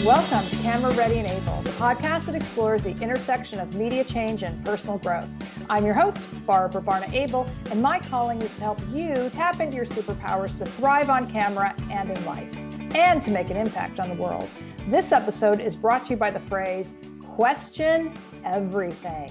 Welcome to Camera Ready and Able, the podcast that explores the intersection of media change and personal growth. I'm your host, Barbara Barna Abel, and my calling is to help you tap into your superpowers to thrive on camera and in life, and to make an impact on the world. This episode is brought to you by the phrase, question everything.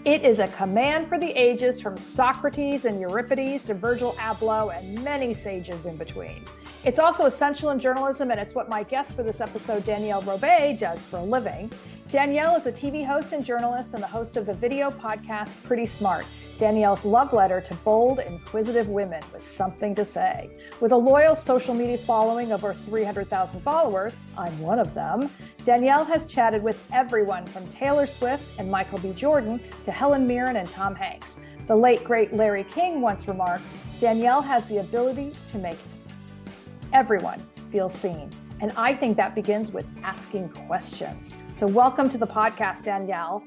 It is a command for the ages from Socrates and Euripedes to Virgil Abloh and many sages in between. It's also essential in journalism, and it's what my guest for this episode, Danielle Robay, does for a living. Danielle is a TV host and journalist and the host of the video podcast Pretty Smart, Danielle's love letter to bold, inquisitive women with something to say. With a loyal social media following of over 300,000 followers, I'm one of them, Danielle has chatted with everyone from Taylor Swift and Michael B. Jordan to Helen Mirren and Tom Hanks. The late, great Larry King once remarked, Danielle has the ability to make everyone feel seen. And I think that begins with asking questions. So welcome to the podcast, Danielle.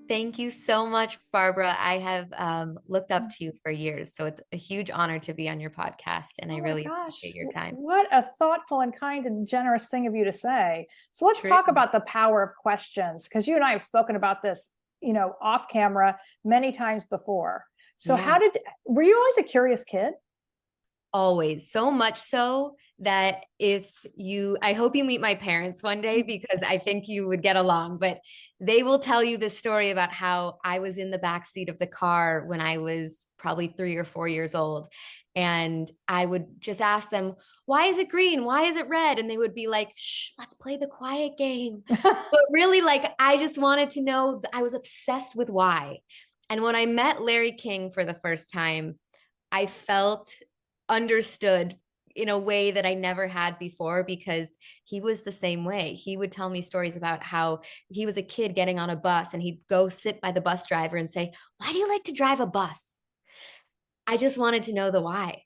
Thank you so much, Barbara. I have looked up to you for years, so it's a huge honor to be on your podcast, and I really appreciate your time. What a thoughtful and kind and generous thing of you to say. So let's talk about the power of questions, because you and I have spoken about this, off camera many times before. So were you always a curious kid? Always. So much so that I hope you meet my parents one day, because I think you would get along, but they will tell you the story about how I was in the backseat of the car when I was probably 3 or 4 years old. And I would just ask them, why is it green? Why is it red? And they would be like, shh, let's play the quiet game. But really, I just wanted to know. I was obsessed with why. And when I met Larry King for the first time, I felt understood in a way that I never had before, because he was the same way. He would tell me stories about how he was a kid getting on a bus, and he'd go sit by the bus driver and say, why do you like to drive a bus? I just wanted to know the why.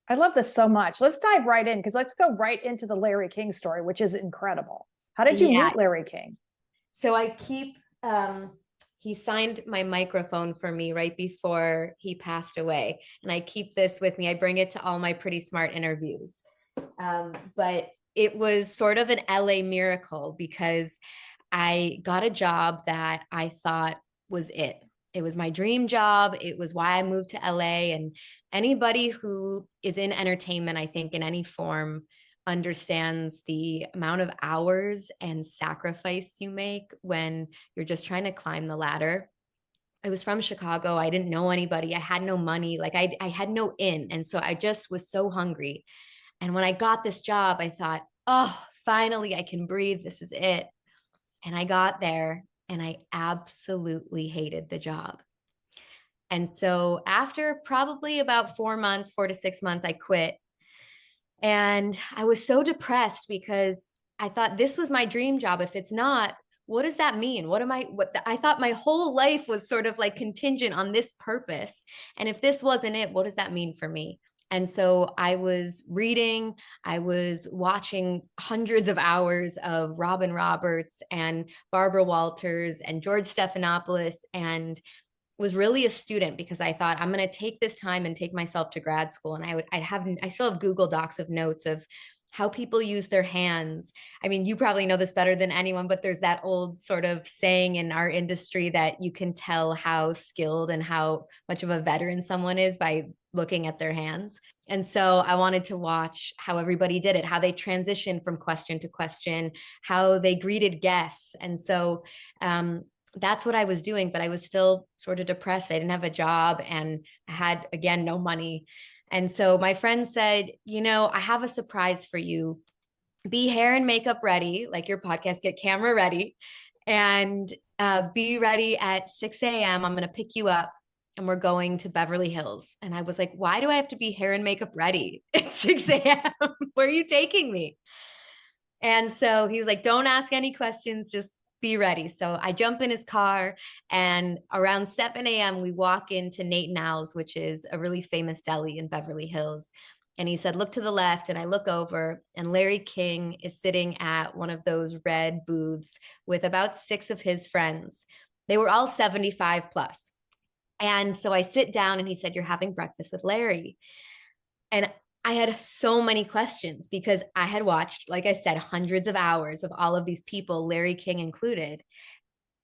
I love this so much. Let's dive right in, because let's go right into the Larry King story, which is incredible. How did you meet Larry King? So I keep, he signed my microphone for me right before he passed away. And I keep this with me. I bring it to all my Pretty Smart interviews. But it was sort of an LA miracle, because I got a job that I thought was it. It was my dream job. It was why I moved to LA. And anybody who is in entertainment, I think in any form, understands the amount of hours and sacrifice you make when you're just trying to climb the ladder. I was from Chicago. I didn't know anybody. I had no money. I had no in. And so I just was so hungry. And when I got this job, I thought, oh, finally I can breathe. This is it. And I got there and I absolutely hated the job. And so after probably about 4 to 6 months, I quit. And I was so depressed, because I thought this was my dream job. If it's not, what does that mean? I thought my whole life was sort of like contingent on this purpose. And if this wasn't it, what does that mean for me? And so I was reading, I was watching hundreds of hours of Robin Roberts and Barbara Walters and George Stephanopoulos, and was really a student, because I thought I'm going to take this time and take myself to grad school. And I still have Google Docs of notes of how people use their hands. I mean, you probably know this better than anyone, but there's that old sort of saying in our industry that you can tell how skilled and how much of a veteran someone is by looking at their hands. And so I wanted to watch how everybody did it, how they transitioned from question to question, how they greeted guests. And so, that's what I was doing, but I was still sort of depressed. I didn't have a job, and I had, again, no money. And so my friend said, I have a surprise for you. Be hair and makeup ready, like your podcast, get camera ready, and be ready at 6 a.m. I'm going to pick you up, and we're going to Beverly Hills. And I was like, why do I have to be hair and makeup ready at 6 a.m.? Where are you taking me? And so he was like, don't ask any questions, just be ready. So I jump in his car, and around 7 a.m. we walk into Nate and Al's, which is a really famous deli in Beverly Hills. And he said, look to the left. And I look over, and Larry King is sitting at one of those red booths with about 6 of his friends. They were all 75 plus. And so I sit down, and he said, you're having breakfast with Larry. And I had so many questions because I had watched, like I said, hundreds of hours of all of these people, Larry King included,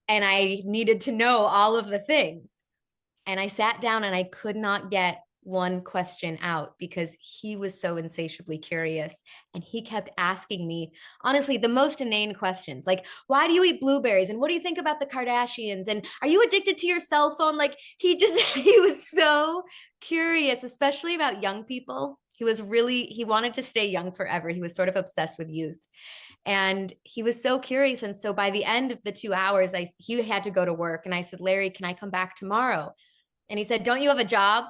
and I needed to know all of the things. And I sat down and I could not get one question out because he was so insatiably curious. And he kept asking me, honestly, the most inane questions like, why do you eat blueberries? And what do you think about the Kardashians? And are you addicted to your cell phone? Like, he was so curious, especially about young people. He wanted to stay young forever. He was sort of obsessed with youth. And he was so curious. And so by the end of the 2 hours, he had to go to work. And I said, Larry, can I come back tomorrow? And he said, don't you have a job?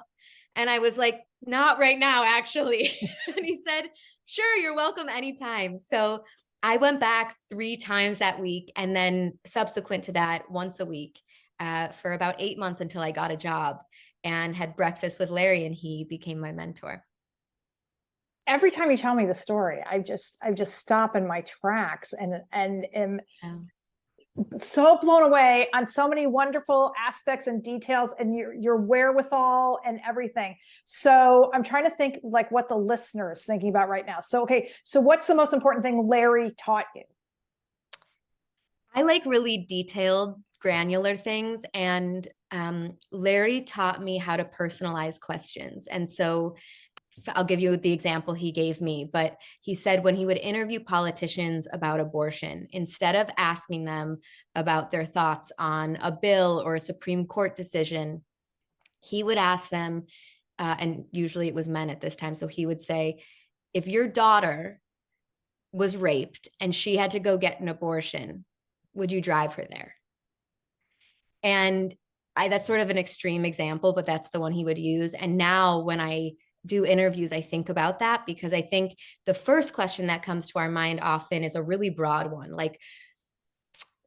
And I was like, not right now, actually. And he said, sure, you're welcome anytime. So I went back 3 times that week. And then subsequent to that, once a week for about 8 months until I got a job and had breakfast with Larry, and he became my mentor. Every time you tell me the story, I just stop in my tracks and am so blown away on so many wonderful aspects and details and your wherewithal and everything. So I'm trying to think like what the listener is thinking about right now. So, okay. So what's the most important thing Larry taught you? I like really detailed, granular things. And Larry taught me how to personalize questions. And so I'll give you the example he gave me, but he said when he would interview politicians about abortion, instead of asking them about their thoughts on a bill or a Supreme Court decision, he would ask them, and usually it was men at this time. So he would say, if your daughter was raped and she had to go get an abortion, would you drive her there? And that's sort of an extreme example, but that's the one he would use. And now when I do interviews, I think about that because I think the first question that comes to our mind often is a really broad one. Like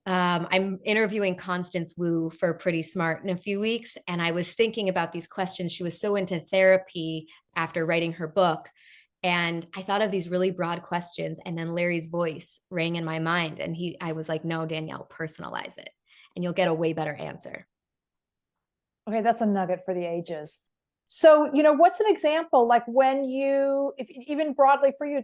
I'm interviewing Constance Wu for Pretty Smart in a few weeks. And I was thinking about these questions. She was so into therapy after writing her book. And I thought of these really broad questions. And then Larry's voice rang in my mind. And I was like, no, Danielle, personalize it and you'll get a way better answer. Okay, that's a nugget for the ages. So, what's an example like when if even broadly for you,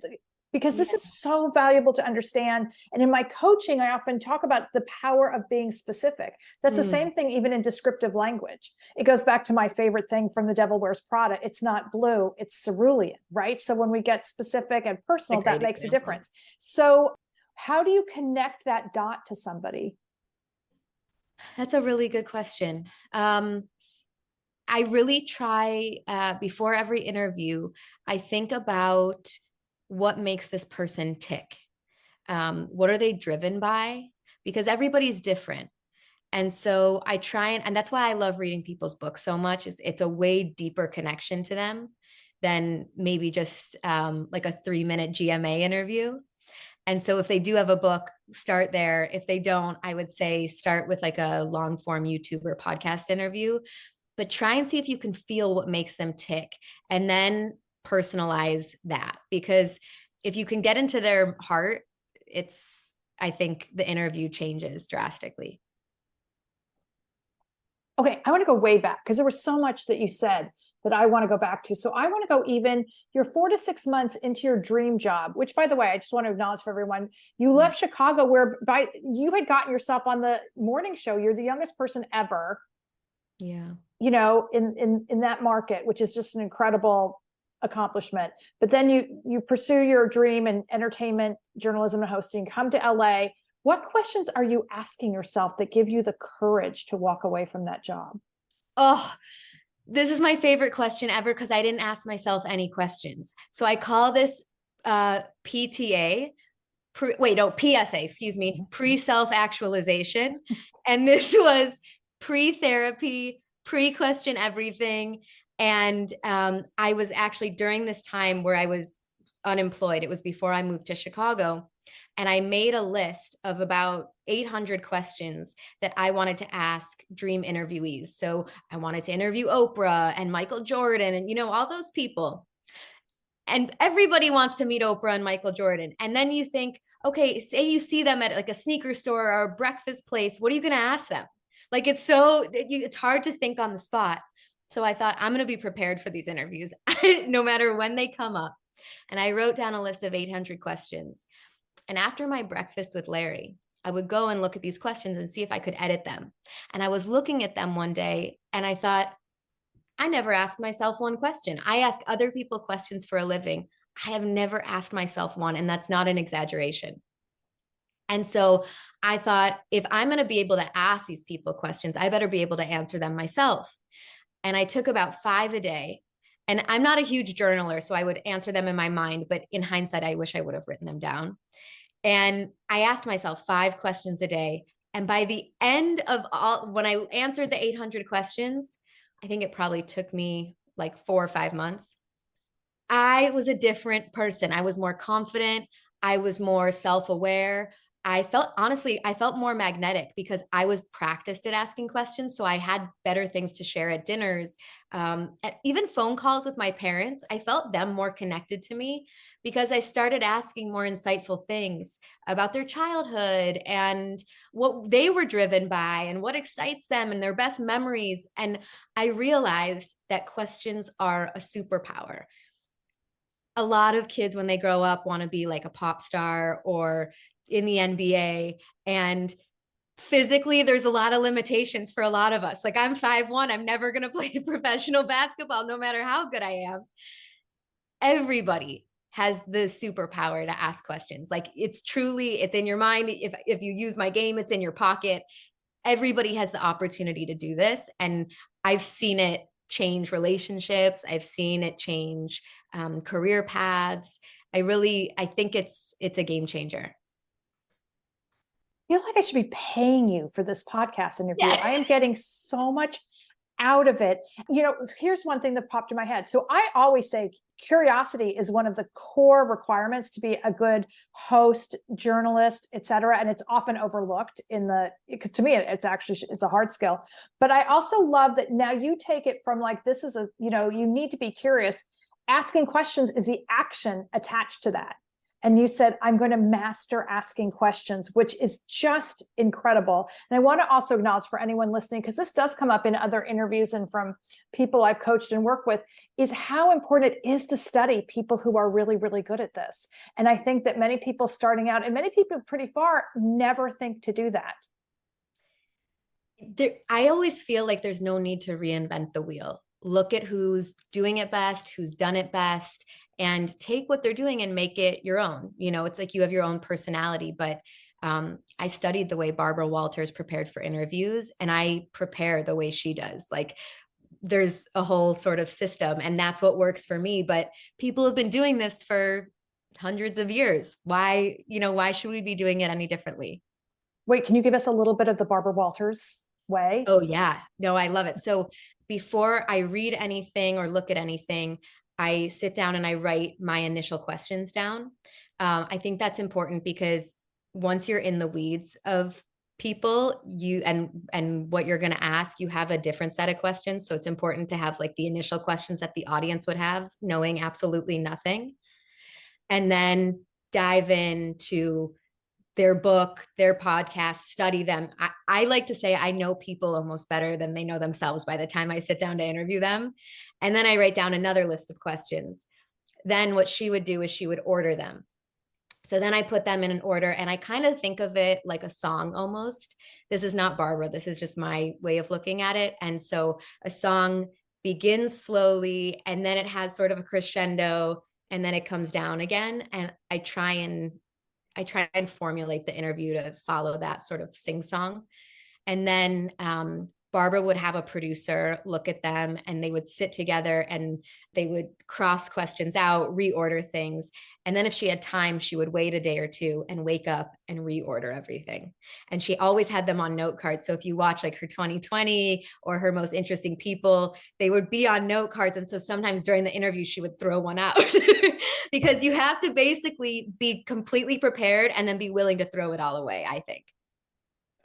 because this is so valuable to understand. And in my coaching, I often talk about the power of being specific. That's the same thing, even in descriptive language. It goes back to my favorite thing from The Devil Wears Prada. It's not blue, it's cerulean, right? So when we get specific and personal, that makes a difference. So how do you connect that dot to somebody? That's a really good question. I really try before every interview, I think about what makes this person tick. What are they driven by? Because everybody's different. And so I try and that's why I love reading people's books so much. It's a way deeper connection to them than maybe just like a 3-minute GMA interview. And so if they do have a book, start there. If they don't, I would say start with like a long form YouTube or podcast interview, but try and see if you can feel what makes them tick and then personalize that. Because if you can get into their heart, I think the interview changes drastically. Okay, I want to go way back because there was so much that you said that I want to go back to. So I want to go even you're 4 to 6 months into your dream job, which by the way, I just want to acknowledge for everyone, you left Chicago where you had gotten yourself on the morning show. You're the youngest person ever. Yeah. In that market, which is just an incredible accomplishment. But then you pursue your dream in entertainment, journalism, and hosting, come to LA. What questions are you asking yourself that give you the courage to walk away from that job? Oh, this is my favorite question ever because I didn't ask myself any questions. So I call this PTA, PSA, excuse me, pre-self-actualization. And this was pre-therapy, pre-question everything. And I was actually during this time where I was unemployed, it was before I moved to Chicago. And I made a list of about 800 questions that I wanted to ask dream interviewees. So I wanted to interview Oprah and Michael Jordan and, all those people. And everybody wants to meet Oprah and Michael Jordan. And then you think, okay, say you see them at like a sneaker store or a breakfast place. What are you going to ask them? Like, it's hard to think on the spot. So I thought, I'm going to be prepared for these interviews, no matter when they come up. And I wrote down a list of 800 questions. And after my breakfast with Larry, I would go and look at these questions and see if I could edit them. And I was looking at them one day and I thought, I never asked myself one question. I ask other people questions for a living. I have never asked myself one, and that's not an exaggeration. And so I thought, if I'm going to be able to ask these people questions, I better be able to answer them myself. And I took about 5 a day. And I'm not a huge journaler, so I would answer them in my mind. But in hindsight, I wish I would have written them down. And I asked myself 5 questions a day. And by the end of all, when I answered the 800 questions, I think it probably took me like 4 or 5 months. I was a different person. I was more confident. I was more self-aware. I felt more magnetic because I was practiced at asking questions. So I had better things to share at dinners, even phone calls with my parents. I felt them more connected to me because I started asking more insightful things about their childhood and what they were driven by and what excites them and their best memories. And I realized that questions are a superpower. A lot of kids, when they grow up, want to be like a pop star or in the NBA. And physically, there's a lot of limitations for a lot of us. Like, I'm 5'1", I'm never going to play professional basketball, no matter how good I am. Everybody has the superpower to ask questions. Like, it's in your mind. If you use my game, it's in your pocket. Everybody has the opportunity to do this. And I've seen it change relationships. I've seen it change career paths. I think it's a game changer. I feel like I should be paying you for this podcast interview. Yeah. I am getting so much out of it. Here's one thing that popped in my head. So I always say curiosity is one of the core requirements to be a good host, journalist, et cetera. And it's often overlooked because to me, it's a hard skill. But I also love that now you take it from like, this is you need to be curious. Asking questions is the action attached to that. And you said, I'm going to master asking questions, which is just incredible. And I want to also acknowledge for anyone listening, because this does come up in other interviews and from people I've coached and worked with, is how important it is to study people who are really, really good at this. And I think that many people starting out and many people pretty far never think to do that. I always feel like there's no need to reinvent the wheel. Look at who's doing it best, who's done it best, and take what they're doing and make it your own. It's like you have your own personality, but I studied the way Barbara Walters prepared for interviews, and I prepare the way she does. Like, there's a whole sort of system, and that's what works for me. But people have been doing this for hundreds of years. Why should we be doing it any differently? Wait, can you give us a little bit of the Barbara Walters way? Oh, yeah. No, I love it. So before I read anything or look at anything, I sit down and I write my initial questions down. I think that's important because once you're in the weeds of people, and what you're going to ask, you have a different set of questions. So it's important to have like the initial questions that the audience would have, knowing absolutely nothing, and then dive into their book, their podcast, study them. I like to say I know people almost better than they know themselves by the time I sit down to interview them. And then I write down another list of questions. Then what she would do is she would order them. So then I put them in an order, and I kind of think of it like a song almost. This is not Barbara. This is just my way of looking at it. And so a song begins slowly, and then it has sort of a crescendo, and then it comes down again. And I try and formulate the interview to follow that sort of sing song. And then Barbara would have a producer look at them, and they would sit together and they would cross questions out, reorder things. And then if she had time, she would wait a day or two and wake up and reorder everything. And she always had them on note cards. So if you watch like her 2020 or her most interesting people, they would be on note cards. And so sometimes during the interview, she would throw one out because you have to basically be completely prepared and then be willing to throw it all away, I think.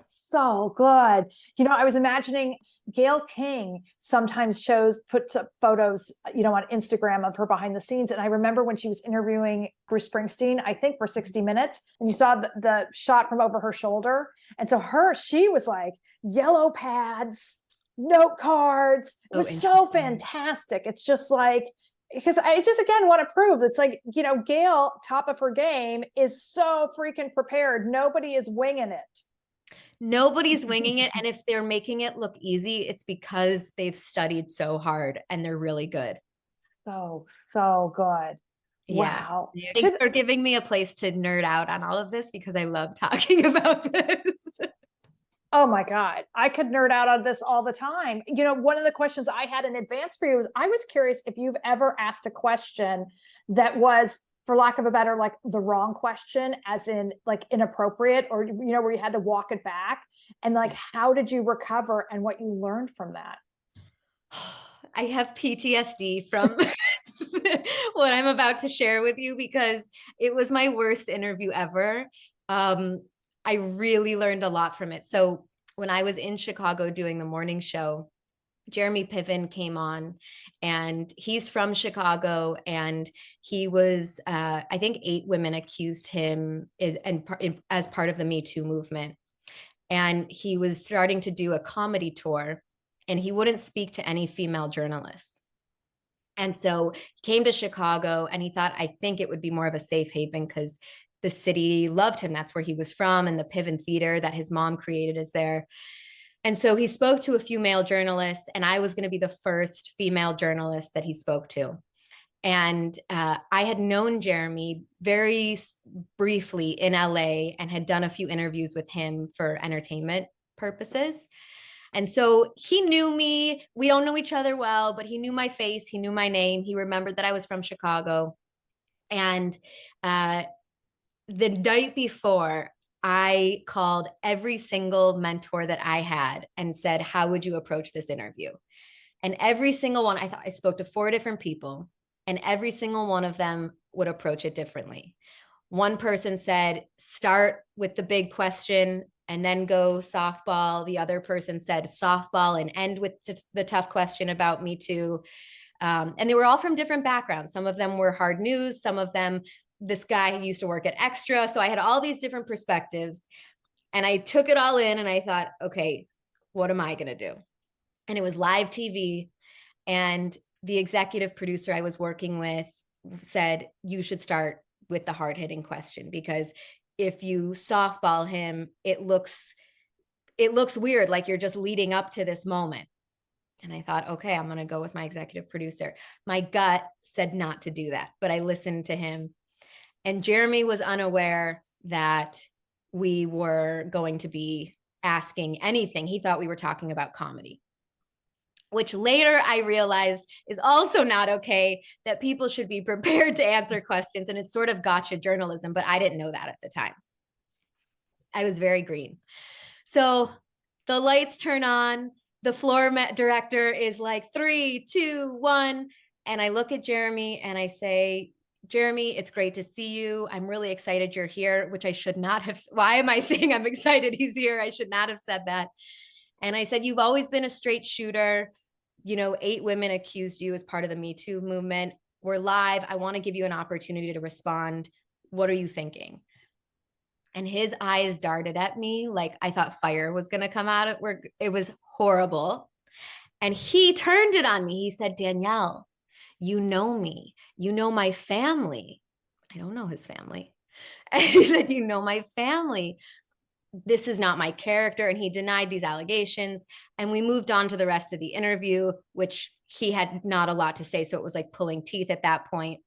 So good. I was imagining Gayle King sometimes puts up photos, on Instagram of her behind the scenes. And I remember when she was interviewing Bruce Springsteen, I think for 60 Minutes, and you saw the shot from over her shoulder. And so she was like yellow pads, note cards. It Oh, was so interesting. fantastic. It's just like, because I just again want to prove it's like, Gail, top of her game, is so freaking prepared. Nobody is winging it. Nobody's winging it. And if they're making it look easy, it's because they've studied so hard and they're really good. So good. Yeah. Wow. Thanks for giving me a place to nerd out on all of this because I love talking about this. Oh my God. I could nerd out on this all the time. One of the questions I had in advance for you was, I was curious if you've ever asked a question that was, for lack of a better, like the wrong question, as in like inappropriate, or, where you had to walk it back, and like, how did you recover and what you learned from that? I have PTSD from what I'm about to share with you because it was my worst interview ever. I really learned a lot from it. So when I was in Chicago doing the morning show, Jeremy Piven came on, and he's from Chicago, and he was, I think 8 women accused him as part of the Me Too movement. And he was starting to do a comedy tour, and he wouldn't speak to any female journalists. And so he came to Chicago, and he thought, I think it would be more of a safe haven because the city loved him. That's where he was from. And the Piven Theater that his mom created is there. And so he spoke to a few male journalists, and I was going to be the first female journalist that he spoke to. And I had known Jeremy very briefly in LA and had done a few interviews with him for entertainment purposes. And so he knew me. We don't know each other well, but he knew my face. He knew my name. He remembered that I was from Chicago. And uh, the night before, I called every single mentor that I had and said, how would you approach this interview? And every single one, I spoke to 4 different people, and every single one of them would approach it differently. One person said, start with the big question and then go softball. The other person said softball and end with the tough question about Me Too. And they were all from different backgrounds. Some of them were hard news. Some of them, this guy used to work at Extra. So I had all these different perspectives, and I took it all in, and I thought, okay, what am I going to do? And it was live TV. And the executive producer I was working with said, you should start with the hard hitting question, because if you softball him, it looks weird, like you're just leading up to this moment. And I thought, okay, I'm going to go with my executive producer. My gut said not to do that, but I listened to him. And Jeremy was unaware that we were going to be asking anything. He thought we were talking about comedy, which later I realized is also not okay, that people should be prepared to answer questions. And it's sort of gotcha journalism, but I didn't know that at the time. I was very green. So the lights turn on. The floor director is like 3, 2, 1. And I look at Jeremy and I say, Jeremy, it's great to see you. I'm really excited you're here, which I should not have. Why am I saying I'm excited he's here? I should not have said that. And I said, you've always been a straight shooter. 8 women accused you as part of the Me Too movement. We're live. I want to give you an opportunity to respond. What are you thinking? And his eyes darted at me like I thought fire was going to come out of where it was horrible. And he turned it on me. He said, Danielle, you know me. You know my family. I don't know his family. And he said, you know my family. This is not my character. And he denied these allegations. And we moved on to the rest of the interview, which he had not a lot to say. So it was like pulling teeth at that point.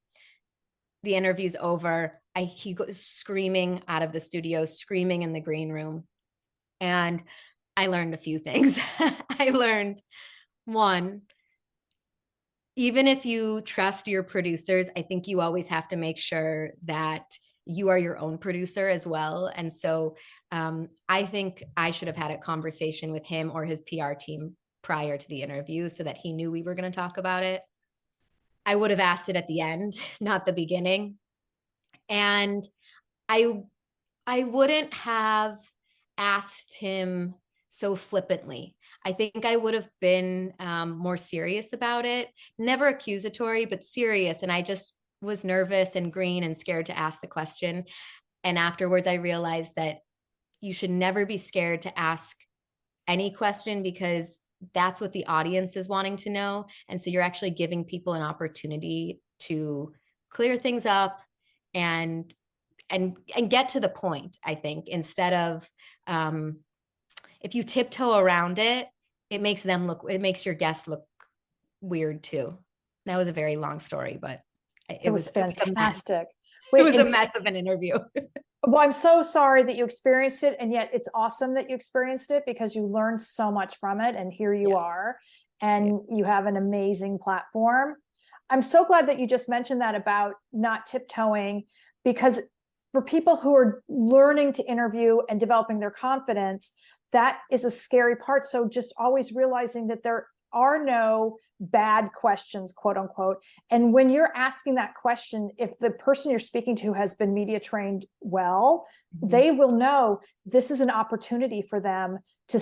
The interview's over. He goes screaming out of the studio, screaming in the green room. And I learned a few things. I learned, one, even if you trust your producers, I think you always have to make sure that you are your own producer as well. And so I think I should have had a conversation with him or his PR team prior to the interview so that he knew we were going to talk about it. I would have asked it at the end, not the beginning. And I wouldn't have asked him so flippantly. I think I would have been more serious about it, never accusatory, but serious. And I just was nervous and green and scared to ask the question. And afterwards, I realized that you should never be scared to ask any question, because that's what the audience is wanting to know. And so you're actually giving people an opportunity to clear things up and get to the point, I think, instead of if you tiptoe around it, it makes your guests look weird too. That was a very long story, but it was fantastic. It was a mess of an interview. Well, I'm so sorry that you experienced it. And yet it's awesome that you experienced it because you learned so much from it. And here you are, and you have an amazing platform. I'm so glad that you just mentioned that about not tiptoeing, because for people who are learning to interview and developing their confidence, that is a scary part. So just always realizing that there are no bad questions, quote unquote. And when you're asking that question, if the person you're speaking to has been media trained well, they will know this is an opportunity for them to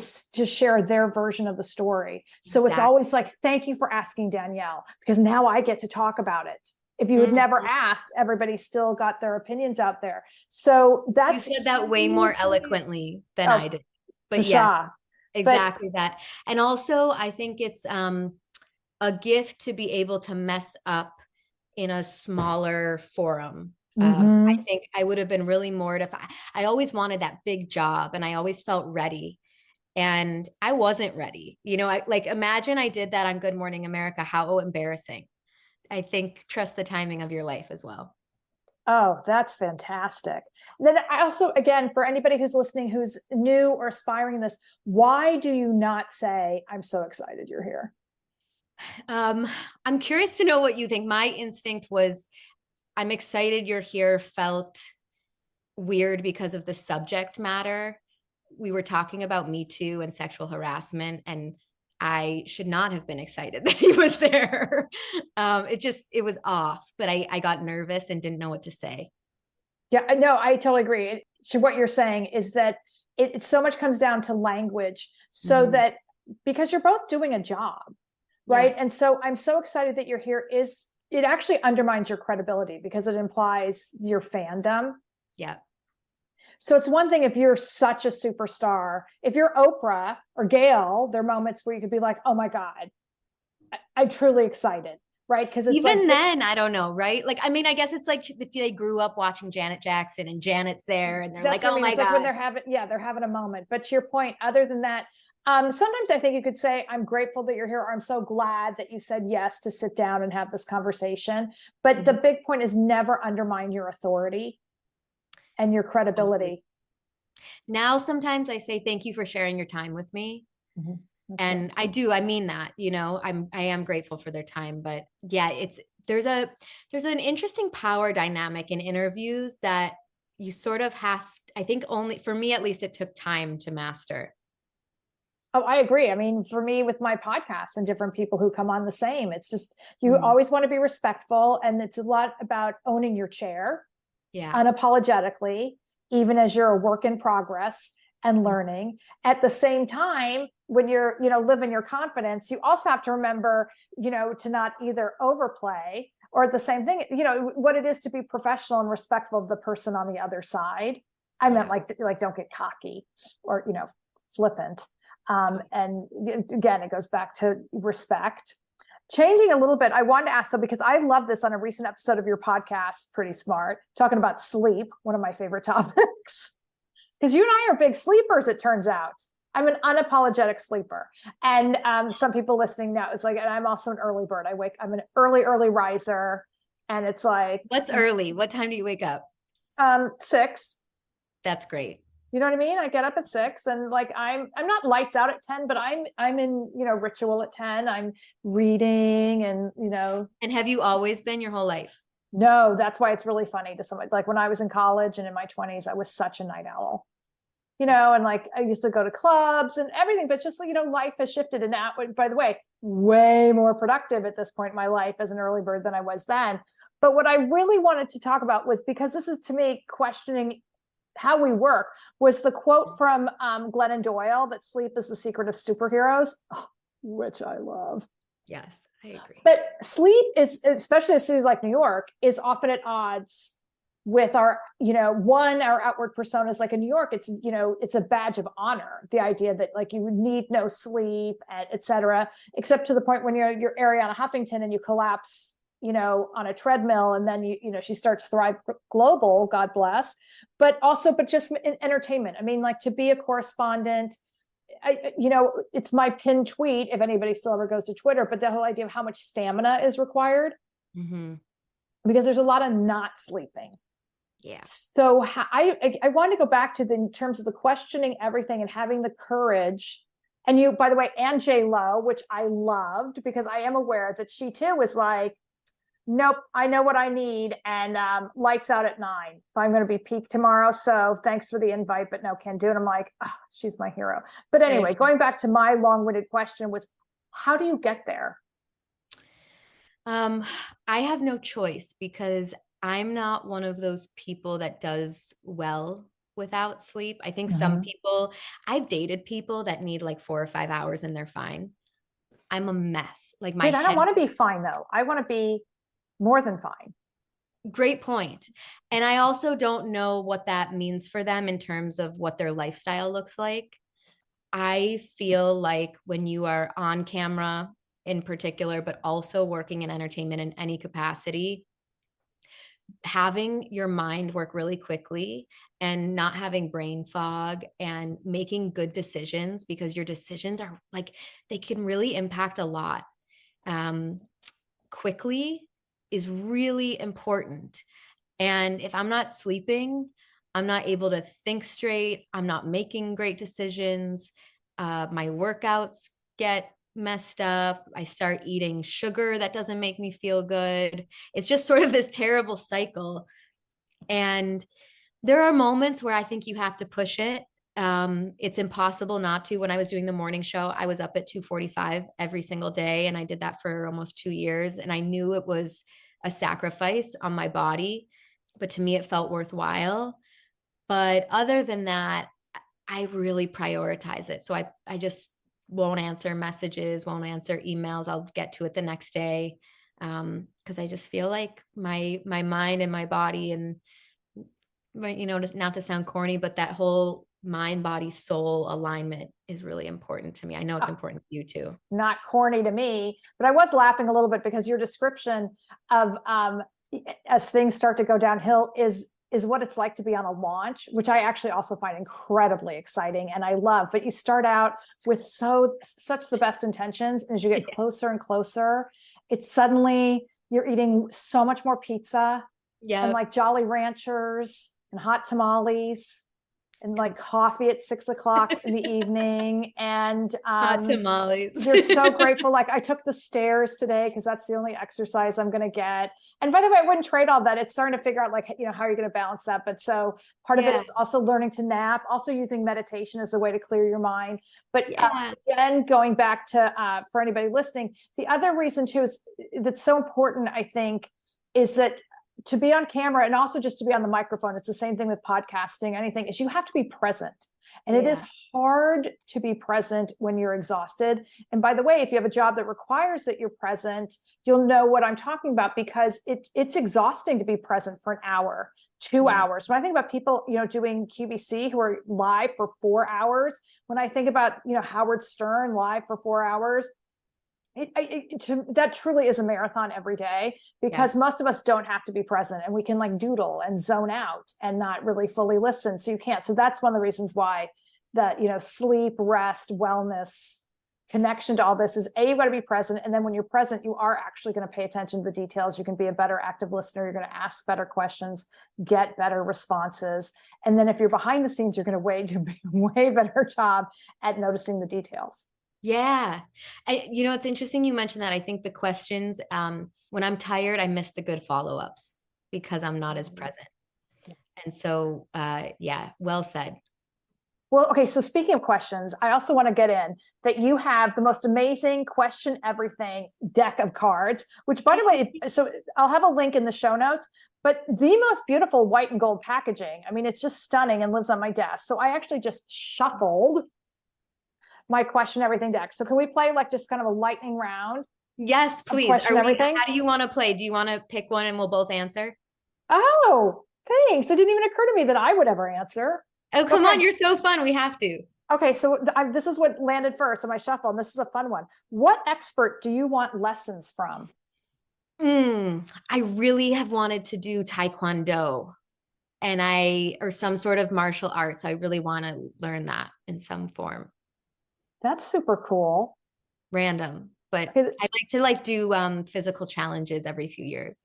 share their version of the story. So it's always like, thank you for asking, Danielle, because now I get to talk about it. If you had never asked, everybody still got their opinions out there. So that's— You said that way more eloquently than I did. But yeah, exactly that. And also I think it's a gift to be able to mess up in a smaller forum. I think I would have been really mortified. I always wanted that big job and I always felt ready. And I wasn't ready. You know, imagine I did that on Good Morning America. How embarrassing. I think trust the timing of your life as well. Oh, that's fantastic. Then I also, again, for anybody who's listening, who's new or aspiring in this, why do you not say, I'm so excited you're here? I'm curious to know what you think. My instinct was, I'm excited you're here, felt weird because of the subject matter. We were talking about Me Too and sexual harassment, and I should not have been excited that he was there. It was off, but I got nervous and didn't know what to say. Yeah, no, I totally agree. What you're saying is that it so much comes down to language, so that because you're both doing a job, right? Yes. And so I'm so excited that you're here. It actually undermines your credibility because it implies your fandom. Yeah. So it's one thing if you're such a superstar. If you're Oprah or Gail, there are moments where you could be like, oh my God, I'm truly excited, right? Because it's even like, then, I don't know, right? Like, I mean, I guess it's like if they grew up watching Janet Jackson and Janet's there and they're like, oh my God. Like when they're having a moment. But to your point, other than that, sometimes I think you could say, I'm grateful that you're here, or I'm so glad that you said yes to sit down and have this conversation. But the big point is never undermine your authority and your credibility. Now, sometimes I say, thank you for sharing your time with me. And right. I mean that, you know, I am grateful for their time, but yeah, there's an interesting power dynamic in interviews that you sort of have, I think only for me, at least it took time to master. Oh, I agree. I mean, for me with my podcast and different people who come on the same, it's just, you always want to be respectful. And it's a lot about owning your chair unapologetically, even as you're a work in progress and learning. At the same time, when you're, living your confidence, you also have to remember, to not either overplay or at the same thing, what it is to be professional and respectful of the person on the other side. I meant like don't get cocky or, flippant. And again, it goes back to respect. Changing a little bit, I wanted to ask, because I love this on a recent episode of your podcast, Pretty Smart, talking about sleep, one of my favorite topics. Because you and I are big sleepers, it turns out. I'm an unapologetic sleeper. And some people listening now, it's like, and I'm also an early bird. I'm an early riser. And it's like— What's early? What time do you wake up? 6. That's great. You know what I mean? I get up at 6 and like, I'm not lights out at 10, but I'm in, ritual at 10. I'm reading and, And have you always been your whole life? No, that's why it's really funny to somebody. Like when I was in college and in my 20s, I was such a night owl, and like I used to go to clubs and everything, but just, life has shifted. And now, by the way, way more productive at this point in my life as an early bird than I was then. But what I really wanted to talk about was, because this is to me questioning how we work, was the quote from Glennon Doyle that sleep is the secret of superheroes, which I love. Yes, I agree. But sleep is, especially in a city like New York, is often at odds with our, our outward personas, like in New York, it's, it's a badge of honor. The idea that like you need no sleep, et cetera, except to the point when you're Ariana Huffington and you collapse, on a treadmill, and then she starts Thrive Global, God bless, but just in entertainment. I mean, like to be a correspondent, it's my pinned tweet if anybody still ever goes to Twitter, but the whole idea of how much stamina is required, because there's a lot of not sleeping. Yeah. So I want to go back to in terms of the questioning everything and having the courage. And you, by the way, and J Lo, which I loved, because I am aware that she too was like, nope, I know what I need, and lights out at 9. I'm going to be peaked tomorrow, so thanks for the invite, but no, can't do it. I'm like, oh, she's my hero. But anyway, going back to my long-winded question was, how do you get there? I have no choice, because I'm not one of those people that does well without sleep. I think some people, I've dated people that need like 4 or 5 hours and they're fine. I'm a mess. Like I don't want to be fine though. I want to be more than fine. Great point. And I also don't know what that means for them in terms of what their lifestyle looks like. I feel like when you are on camera in particular, but also working in entertainment in any capacity, having your mind work really quickly and not having brain fog and making good decisions, because your decisions are like, they can really impact a lot quickly, is really important. And if I'm not sleeping, I'm not able to think straight. I'm not making great decisions. My workouts get messed up. I start eating sugar that doesn't make me feel good. It's just sort of this terrible cycle. And there are moments where I think you have to push it. It's impossible not to. When I was doing the morning show, I was up at 2:45 every single day, and I did that for almost 2 years. And I knew it was a sacrifice on my body, but to me, it felt worthwhile. But other than that, I really prioritize it. So I just won't answer messages, won't answer emails. I'll get to it the next day, because I just feel like my mind and my body, and not to sound corny, but that whole mind, body, soul alignment is really important to me. I know it's important to you too. Not corny to me, but I was laughing a little bit because your description of as things start to go downhill is what it's like to be on a launch, which I actually also find incredibly exciting and I love. But you start out with such the best intentions, and as you get closer and closer, it's suddenly you're eating so much more pizza and like Jolly Ranchers and hot tamales and like coffee at 6 o'clock in the evening. And hot tamales. You're so grateful. Like I took the stairs today because that's the only exercise I'm going to get. And by the way, I wouldn't trade all that. It's starting to figure out like, how you're going to balance that. But so part of it is also learning to nap, also using meditation as a way to clear your mind. But again, going back to, for anybody listening, the other reason too is that's so important, I think, is that to be on camera and also just to be on the microphone, it's the same thing with podcasting, anything, is you have to be present. And it is hard to be present when you're exhausted. And by the way, if you have a job that requires that you're present, you'll know what I'm talking about, because it's exhausting to be present for an hour, 2 hours. When I think about people, doing QVC who are live for 4 hours, when I think about, Howard Stern live for 4 hours, that truly is a marathon every day, because most of us don't have to be present, and we can like doodle and zone out and not really fully listen. So you can't. So that's one of the reasons why that, sleep, rest, wellness, connection to all this is you've got to be present. And then when you're present, you are actually going to pay attention to the details. You can be a better active listener. You're going to ask better questions, get better responses. And then if you're behind the scenes, you're going to do a way better job at noticing the details. Yeah. It's interesting you mentioned that. I think the questions, when I'm tired, I miss the good follow-ups because I'm not as present. And so, well said. Well, okay. So speaking of questions, I also want to get in that you have the most amazing question everything deck of cards, which by the way, so I'll have a link in the show notes, but the most beautiful white and gold packaging. I mean, it's just stunning and lives on my desk. So I actually just shuffled my question everything deck. So can we play like just kind of a lightning round? Yes, please. Question everything. How do you want to play? Do you want to pick one and we'll both answer? Oh, Thanks. It didn't even occur to me that I would ever answer. Oh, come Okay. on. You're so fun. We have to. Okay, so this is what landed first on my shuffle, and this is a fun one. What expert do you want lessons from? I really have wanted to do Taekwondo or some sort of martial arts. So I really want to learn that in some form. That's super cool. Random, but Okay. I like to do physical challenges every few years.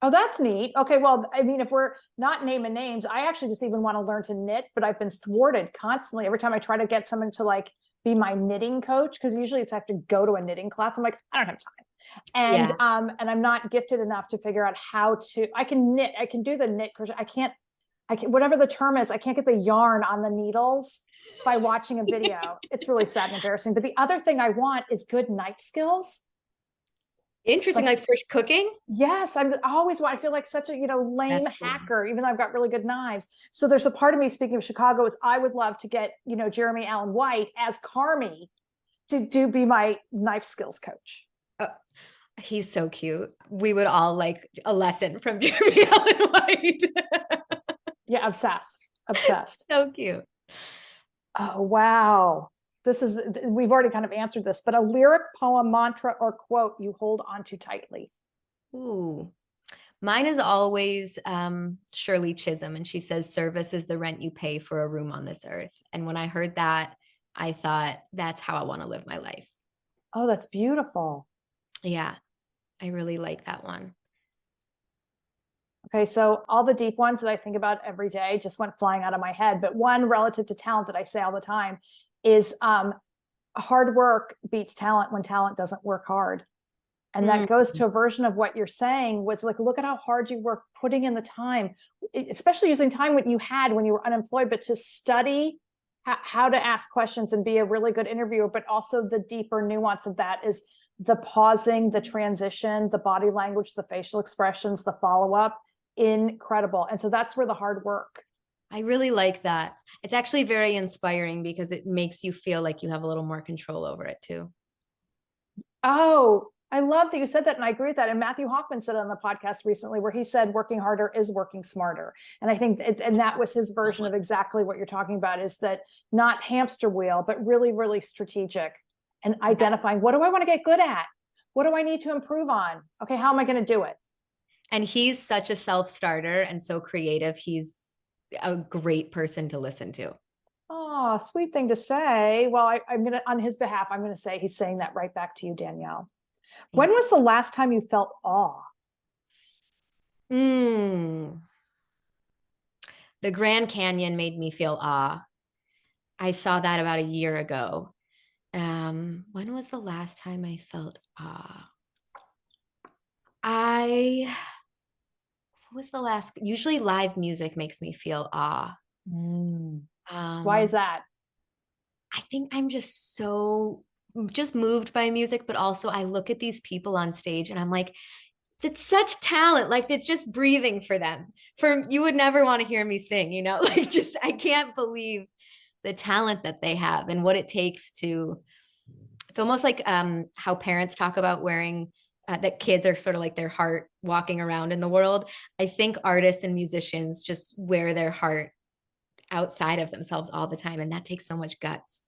Oh, that's neat. Okay, well, I mean, if we're not naming names, I actually just even want to learn to knit, but I've been thwarted constantly every time I try to get someone to like be my knitting coach, because usually it's I have to go to a knitting class. I'm like, I don't have time. And I'm not gifted enough to figure out how to. I can knit, I can do the knit crochet. I can whatever the term is, I can't get the yarn on the needles by watching a video. It's really sad and embarrassing. But the other thing I want is good knife skills. Interesting, like for cooking? Yes, I feel like such a, lame That's cool. hacker, even though I've got really good knives. So there's a part of me, speaking of Chicago, is I would love to get, Jeremy Allen White as Carmi to be my knife skills coach. He's so cute. We would all like a lesson from Jeremy Allen White. Yeah, obsessed. So cute. Oh, wow. We've already kind of answered this, but a lyric, poem, mantra, or quote you hold onto tightly. Ooh. Mine is always Shirley Chisholm, and she says, service is the rent you pay for a room on this earth. And when I heard that, I thought, that's how I want to live my life. Oh, that's beautiful. Yeah, I really like that one. Okay, so all the deep ones that I think about every day just went flying out of my head. But one relative to talent that I say all the time is hard work beats talent when talent doesn't work hard. And that goes to a version of what you're saying, was like, look at how hard you work putting in the time, especially using time what you had when you were unemployed, but to study how to ask questions and be a really good interviewer. But also the deeper nuance of that is the pausing, the transition, the body language, the facial expressions, the follow-up. Incredible. And so that's where the hard work. I really like that. It's actually very inspiring because it makes you feel like you have a little more control over it too. Oh, I love that you said that. And I agree with that. And Matthew Hoffman said on the podcast recently, where he said working harder is working smarter. And I think, and that was his version of exactly what you're talking about, is that not hamster wheel, but really, really strategic and identifying, what do I want to get good at? What do I need to improve on? Okay, how am I going to do it? And he's such a self-starter and so creative. He's a great person to listen to. Oh, sweet thing to say. Well, I'm going to, on his behalf, I'm going to say he's saying that right back to you, Danielle. When was the last time you felt awe? The Grand Canyon made me feel awe. I saw that about a year ago. When was the last time I felt awe? Usually live music makes me feel awe. Why is that? I think I'm just moved by music, but also I look at these people on stage and I'm like, it's such talent. Like it's just breathing for them. You would never want to hear me sing, like just, I can't believe the talent that they have and what it takes it's almost like how parents talk about wearing that kids are sort of like their heart walking around in the world. I think artists and musicians just wear their heart outside of themselves all the time. And that takes so much guts.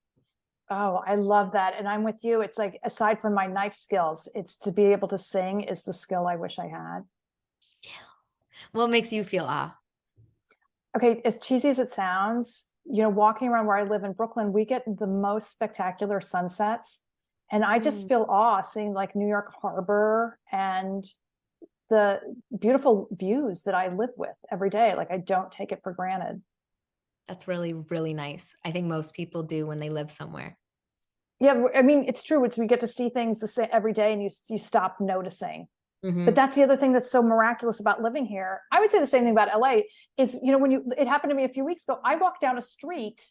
Oh, I love that. And I'm with you. It's like, aside from my knife skills, it's to be able to sing is the skill I wish I had. What makes you feel awe? Okay, as cheesy as it sounds, walking around where I live in Brooklyn, we get the most spectacular sunsets. And I just feel awe seeing like New York Harbor and the beautiful views that I live with every day. Like I don't take it for granted. That's really, really nice. I think most people do when they live somewhere. Yeah, I mean, it's true. We get to see things the same every day and you stop noticing. But that's the other thing that's so miraculous about living here. I would say the same thing about LA is, it happened to me a few weeks ago. I walked down a street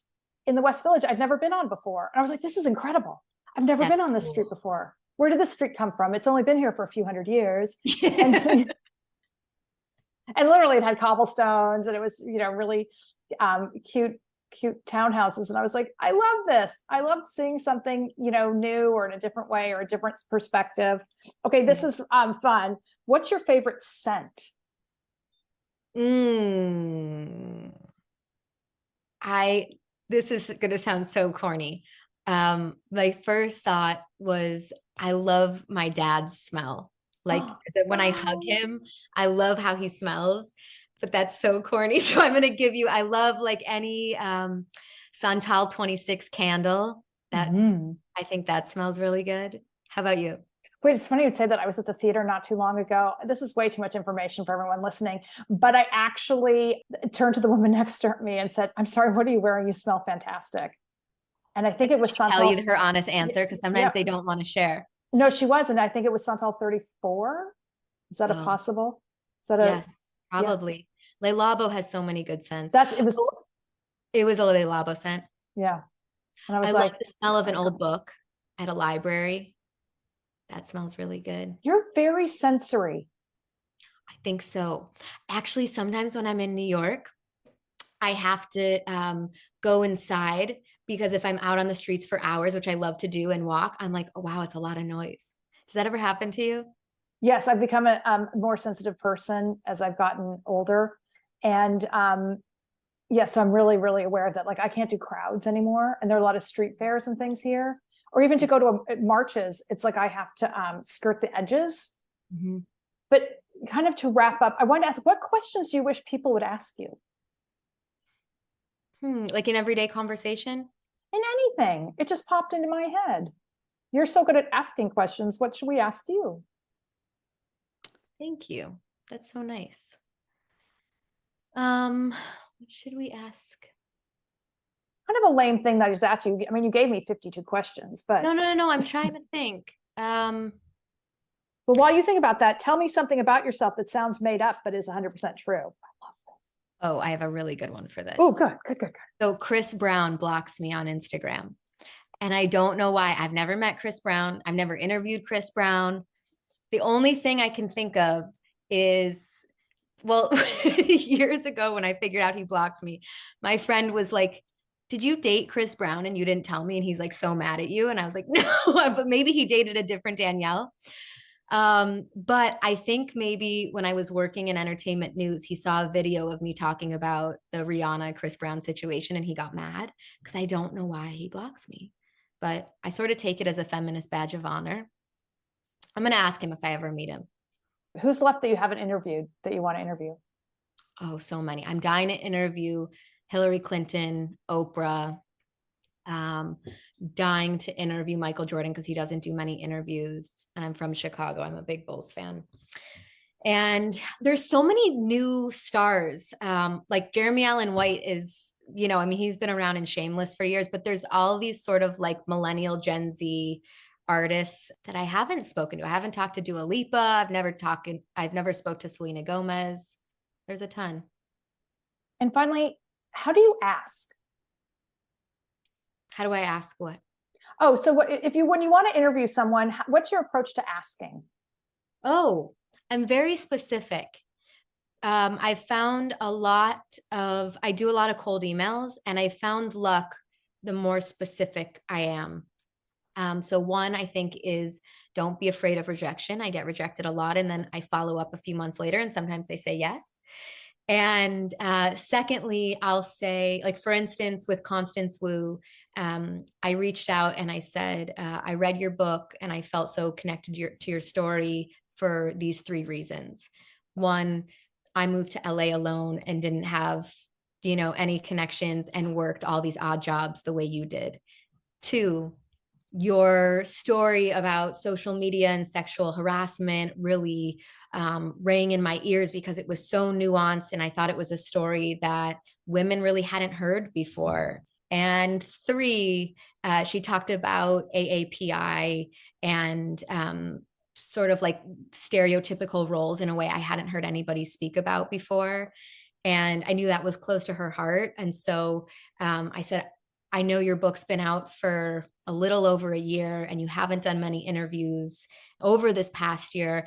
in the West Village I'd never been on before. And I was like, this is incredible. I've never been on this street before. Where did this street come from? It's only been here for a few hundred years. And literally it had cobblestones and it was, really cute townhouses. And I was like, I love this. I love seeing something, new or in a different way or a different perspective. Okay, this is fun. What's your favorite scent? Mm, I this is gonna sound so corny. My first thought was I love my dad's smell. Like Oh, when I hug him, I love how he smells, but that's so corny. So I'm gonna give you, I love like any Santal 26 candle. That mhm. I think that smells really good. How about you? Wait, it's funny you'd say that. I was at the theater not too long ago. This is way too much information for everyone listening, but I actually turned to the woman next to me and said, "I'm sorry, what are you wearing? You smell fantastic." And I think it was Tell Santal. you her honest answer because sometimes Yeah, they don't want to share. no, she wasn't. I think it was Santal 34. Is that a Oh, possible? Is that a, yes, yeah, probably. Le Labo has so many good scents. it was, Oh, it was a Le Labo scent. yeah. And I I was love like, the smell of an oh, old book at a library. That smells really good. you're very sensory. I think so. Actually, sometimes when I'm in New York, I have to go inside because if I'm out on the streets for hours, which I love to do and walk, I'm like, oh, wow, it's a lot of noise. Does that ever happen to you? Yes, I've become a more sensitive person as I've gotten older. And yes, so I'm really, really aware of that. Like I can't do crowds anymore. And there are a lot of street fairs and things here. Or even to go to marches, it's like I have to skirt the edges. Mhm. But kind of to wrap up, I wanted to ask, what questions do you wish people would ask you Like an everyday conversation? in anything? It just popped into my head. You're so good at asking questions. What should we ask you? Thank you. That's so nice. What should we ask? Kind of a lame thing that I just asked you. I mean, you gave me 52 questions, but No. I'm trying to think. while you think about that, tell me something about yourself that sounds made up but is 100% true. Oh, I have a really good one for Oh, this. good. So Chris Brown blocks me on Instagram. And I don't know why. I've never met Chris Brown. I've never interviewed Chris Brown. The only thing I can think of is, well, years ago when I figured out he blocked me, my friend was like, did you date Chris Brown and you didn't tell me? And he's like so mad at you. And I was like, no, but maybe he dated a different Danielle. But I think maybe when I was working in entertainment news, he saw a video of me talking about the Rihanna Chris Brown situation and he got mad because I don't know why he blocks me. But I sort of take it as a feminist badge of honor. I'm going to ask him if I ever meet him. Who's left that you haven't interviewed that you want to interview? Oh, so many. I'm dying to interview Hillary Clinton, Oprah, um, dying to interview Michael Jordan because he doesn't do many interviews. And I'm from Chicago. I'm a big Bulls fan. And there's so many new stars. Like Jeremy Allen White is, I mean, he's been around in Shameless for years, but there's all these sort of like millennial Gen Z artists that I haven't spoken to. I haven't talked to Dua Lipa. I've never spoke to Selena Gomez. There's a ton. And finally, how do you ask? How do I ask what? Oh, so when you want to interview someone, what's your approach to asking? Oh, I'm very specific. I found I do a lot of cold emails and I found luck the more specific I am. So one, I think is don't be afraid of rejection. I get rejected a lot and then I follow up a few months later and sometimes they say yes. And secondly, I'll say, like, for instance, with Constance Wu, I reached out and I said, I read your book and I felt so connected to your story for these three reasons. One, I moved to LA alone and didn't have, any connections and worked all these odd jobs the way you did. Two, your story about social media and sexual harassment really rang in my ears because it was so nuanced and I thought it was a story that women really hadn't heard before. And three, she talked about AAPI and sort of like stereotypical roles in a way I hadn't heard anybody speak about before. And I knew that was close to her heart. And so I said, I know your book's been out for a little over a year and you haven't done many interviews over this past year.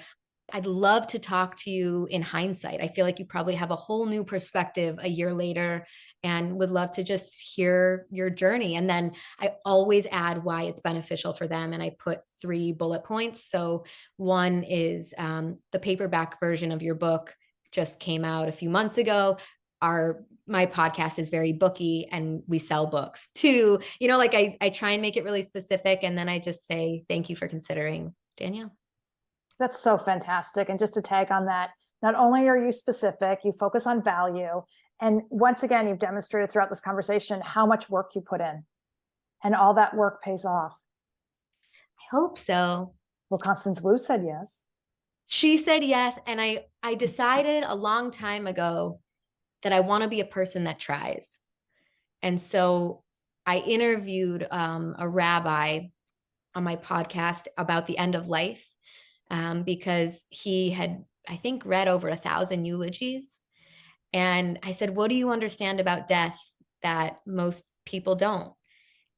I'd love to talk to you in hindsight. I feel like you probably have a whole new perspective a year later and would love to just hear your journey. And then I always add why it's beneficial for them. And I put 3 bullet points. So one is the paperback version of your book just came out a few months ago. My podcast is very booky and we sell books. 2, like I try and make it really specific. And then I just say, thank you for considering Danielle. That's so fantastic. And just to tag on that, not only are you specific, you focus on value. And once again, you've demonstrated throughout this conversation how much work you put in, and all that work pays off. I hope so. Well, Constance Wu said yes. She said yes. And I decided a long time ago that I want to be a person that tries. And so I interviewed a rabbi on my podcast about the end of life, because he had, I think, read over 1,000 eulogies. And I said, what do you understand about death that most people don't?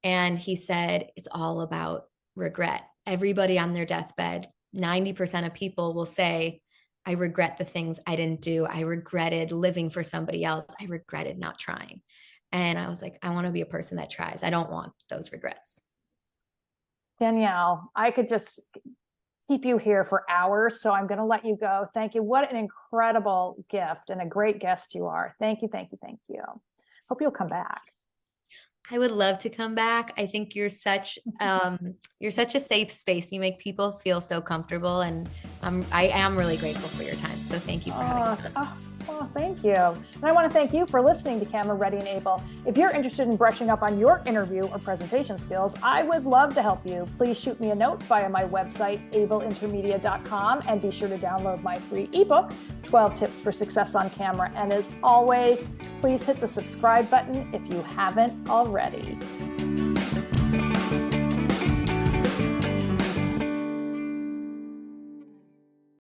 And he said, it's all about regret. Everybody on their deathbed, 90% of people will say, I regret the things I didn't do. I regretted living for somebody else. I regretted not trying. And I was like, I want to be a person that tries. I don't want those regrets. Danielle, I could just keep you here for hours, so I'm going to let you go. Thank you. What an incredible gift and a great guest you are. Thank you, thank you, thank you. Hope you'll come back. I would love to come back. I think you're such a safe space. You make people feel so comfortable, and I am really grateful for your time. So thank you for having me. Oh, thank you. And I want to thank you for listening to Camera Ready and Able. If you're interested in brushing up on your interview or presentation skills, I would love to help you. Please shoot me a note via my website, ableintermedia.com, and be sure to download my free ebook, 12 Tips for Success on Camera. And as always, please hit the subscribe button if you haven't already.